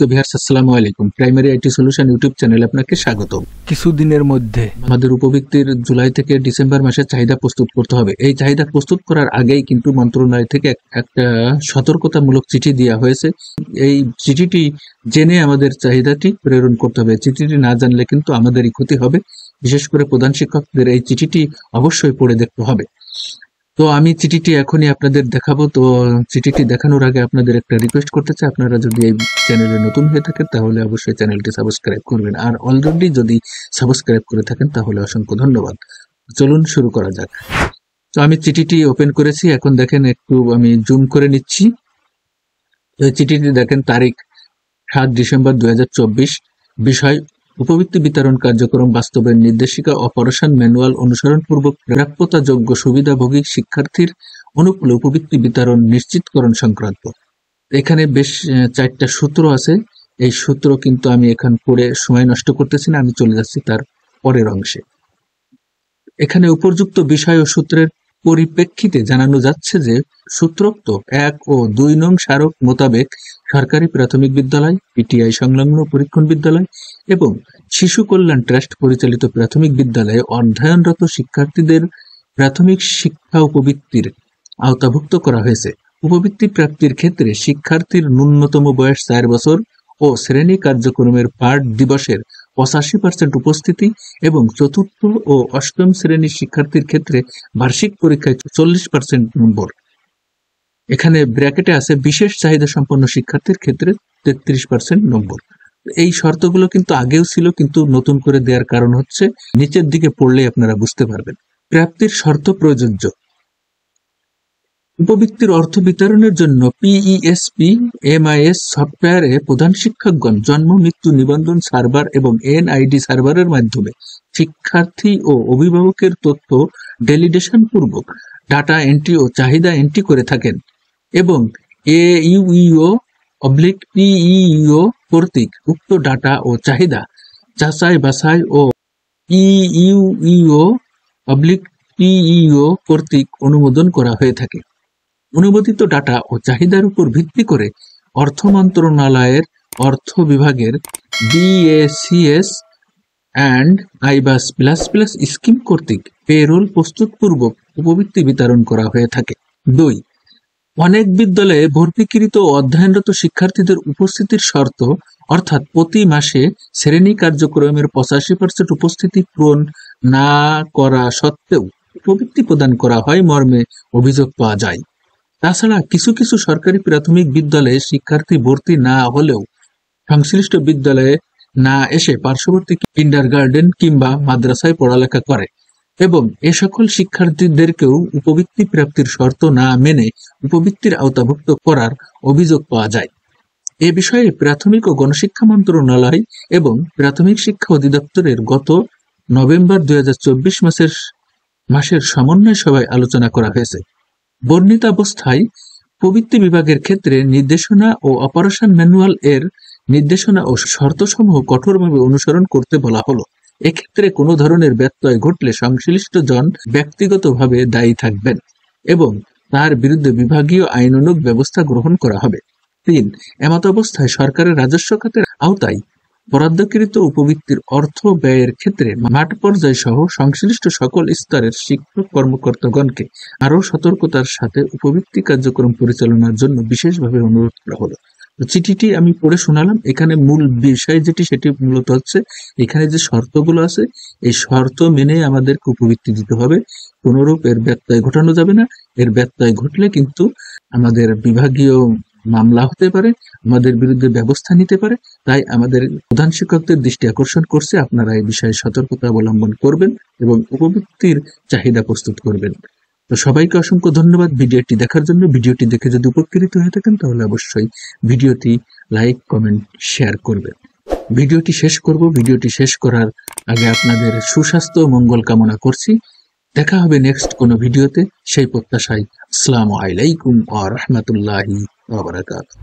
Viewers আসসালামু আলাইকুম। Primary IT solution YouTube চ্যানেলে আপনাকে স্বাগত। কিছুদিনের মধ্যে আমাদের উপবৃত্তির জুলাই থেকে ডিসেম্বর মাসের চাহিদা প্রস্তুত করতে হবে। এই চাহিদা প্রস্তুত করার আগেই কিন্তু মন্ত্রণালয় থেকে একটা সতর্কতামূলক চিঠি দেওয়া হয়েছে। এই চিঠিটি জেনে আমাদের চাহিদাটি প্রেরণ করতে হবে। চিঠিটি না জানলে কিন্তু আমাদেরই ক্ষতি হবে। বিশেষ করে প্রধান শিক্ষকদের এই চিঠিটি অবশ্যই পড়ে দেখতে হবে। তো আমি চিঠিটি এখনই আপনাদের দেখাবো। তো চিঠিটি দেখানোর আগে আপনাদের একটা রিকোয়েস্ট করতে চাই, আপনারা যদি এই চ্যানেলে নতুন হয়ে থাকেন তাহলে অবশ্যই চ্যানেলটি সাবস্ক্রাইব করবেন, আর অলরেডি যদি সাবস্ক্রাইব করে থাকেন তাহলে অসংখ্য ধন্যবাদ। চলুন শুরু করা যাক। তো আমি চিঠিটি ওপেন করেছি, এখন দেখেন একটু আমি জুম করে নিচ্ছি। এই চিঠিটি দেখেন তারিখ 7 ডিসেম্বর 2024। বিষয় উপবৃত্তি বিতরণ কার্যক্রম বাস্তবের নির্দেশিকা অপারেশন ম্যানুয়াল অনুসরণপূর্বক প্রাপ্যতাযোগ্য সুবিধাভোগী শিক্ষার্থীর অনুকূলে উপবৃত্তি বিতরণ নিশ্চিতকরণ সংক্রান্ত। এখানে বেশ 4টা সূত্র আছে। এই সূত্র কিন্তু আমি এখন পড়ে সময় নষ্ট করতেছি না, আমি চলে যাচ্ছি তার পরের অংশে। এখানে উপযুক্ত বিষয় ও সূত্রের পরিপ্রেক্ষিতে জানানো যাচ্ছে যে সূত্রোক্ত 1 ও 2 নং স্মারক মোতাবেক সরকারি প্রাথমিক বিদ্যালয়, পিটিআই সংলগ্ন পরীক্ষণ বিদ্যালয় এবং শিশু কল্যাণ ট্রাস্ট পরিচালিত প্রাথমিক বিদ্যালয়ে অধ্যয়নরত শিক্ষার্থীদের প্রাথমিক শিক্ষা উপবৃত্তির আওতাভুক্ত করা হয়েছে। উপবৃত্তি প্রাপ্তির ক্ষেত্রে শিক্ষার্থীর ন্যূনতম বয়স 4 বছর ও শ্রেণী কার্যক্রমের পাঠ দিবসের 85% উপস্থিতি এবং চতুর্থ ও অষ্টম শ্রেণীর শিক্ষার্থীর ক্ষেত্রে বার্ষিক পরীক্ষায় 40% নম্বর। এখানে ব্র্যাকেটে আছে বিশেষ চাহিদা সম্পন্ন শিক্ষার্থীর ক্ষেত্রে 33% নম্বর। এই শর্তগুলো কিন্তু আগেও ছিল, কিন্তু নতুন করে দেওয়ার কারণ হচ্ছে নিচের দিকে পড়লে আপনারা বুঝতে পারবেন। প্রাপ্তির শর্ত প্রযোজ্য। উপবৃত্তির অর্থ বিতরণের জন্য পিইএসপি এমআইএস সফটওয়্যারে প্রধান শিক্ষকগণ জন্ম মৃত্যু নিবন্ধন সার্ভার এবং এনআইডি সার্ভারের মাধ্যমে শিক্ষার্থী ও অভিভাবকের তথ্য ডেলিডেশন পূর্বক ডাটা এন্ট্রি ও চাহিদা এন্ট্রি করে থাকেন এবং AUEO/PEO কর্তৃক উক্ত ডাটা ও চাহিদা যাচাই বাছাই ও EUEO/PEO কর্তৃক অনুমোদন করা হয়ে থাকে। অনুমোদিত ডাটা ও চাহিদার উপর ভিত্তি করে অর্থ মন্ত্রণালয়ের অর্থ বিভাগের BACS অ্যান্ড আইবাস প্লাস স্কিম কর্তৃক পেরোল প্রস্তুতপূর্বক উপবৃত্তি বিতরণ করা হয়ে থাকে। 2. অনেক বিদ্যালয়ে ভর্তিকৃত ও অধ্যয়নরত শিক্ষার্থীদের উপস্থিতির শর্ত অর্থাৎ প্রতি মাসে শ্রেণী কার্যক্রমের 85% উপস্থিতি পূরণ না করা সত্ত্বেও উপবৃত্তি প্রদান করা হয় মর্মে অভিযোগ পাওয়া যায়। তাছাড়া কিছু কিছু সরকারি প্রাথমিক বিদ্যালয়ে শিক্ষার্থী ভর্তি না হলেও সংশ্লিষ্ট বিদ্যালয়ে না এসে পার্শ্ববর্তী কিন্ডারগার্টেন কিংবা মাদ্রাসায় পড়ালেখা করে এবং এ সকল শিক্ষার্থীদেরকেও উপবৃত্তি প্রাপ্তির শর্ত না মেনে উপবৃত্তির আওতাভুক্ত করার অভিযোগ পাওয়া যায়। এ বিষয়ে প্রাথমিক ও গণশিক্ষা মন্ত্রণালয় এবং প্রাথমিক শিক্ষা অধিদপ্তরের গত নভেম্বর 2024 মাসের সমন্বয় সভায় আলোচনা করা হয়েছে। বর্ণিত অবস্থায় প্রবৃত্তি বিভাগের ক্ষেত্রে নির্দেশনা ও অপারেশন ম্যানুয়াল এর নির্দেশনা ও শর্তসমূহ কঠোরভাবে অনুসরণ করতে বলা হলো। এক্ষেত্রে কোনো ধরনের ব্যত্যয় ঘটলে সংশ্লিষ্ট জন ব্যক্তিগতভাবে দায়ী থাকবেন এবং তার বিরুদ্ধে বিভাগীয় আইনানুগ ব্যবস্থা গ্রহণ করা হবে। 3. এমত অবস্থায় সরকারের রাজস্ব খাতের আওতায় বরাদ্দকৃত উপবৃত্তির অর্থ ব্যয়ের ক্ষেত্রে মাঠ পর্যায় সহ সংশ্লিষ্ট সকল স্তরের শিক্ষক কর্মকর্তাগণকে আরও সতর্কতার সাথে উপবৃত্তি কার্যক্রম পরিচালনার জন্য বিশেষভাবে অনুরোধ করা হলো। চিঠিটি আমি পড়ে শোনালাম। এখানে মূল বিষয় সেটি মূলত হচ্ছে এখানে যে শর্তগুলো আছে এই শর্ত মেনে আমাদেরকে উপবৃত্তি দিতে হবে। কোনোরূপ এর ব্যত্যয় ঘটানো যাবে না। এর ব্যত্যয় ঘটলে কিন্তু আমাদের বিভাগীয় মামলা হতে পারে, আমাদের বিরুদ্ধে ব্যবস্থা নিতে পারে। তাই আমাদের প্রধান শিক্ষকদের দৃষ্টি আকর্ষণ করছে, আপনারা এই বিষয়ে সতর্কতা অবলম্বন করবেন এবং উপবৃত্তির চাহিদা প্রস্তুত করবেন। তো সবাইকে অসংখ্য ধন্যবাদ ভিডিওটি দেখার জন্য। ভিডিওটি দেখে যদি উপকৃত হয়ে থাকেন তাহলে অবশ্যই ভিডিওটি লাইক, কমেন্ট, শেয়ার করবেন। ভিডিওটি শেষ করার আগে আপনাদের সুস্বাস্থ্য ও মঙ্গল কামনা করছি। দেখা হবে নেক্সট কোনো ভিডিওতে, সেই প্রত্যাশায়। আসসালামু আলাইকুম ওয়া রাহমাতুল্লাহি ওয়া বারাকাতুহু।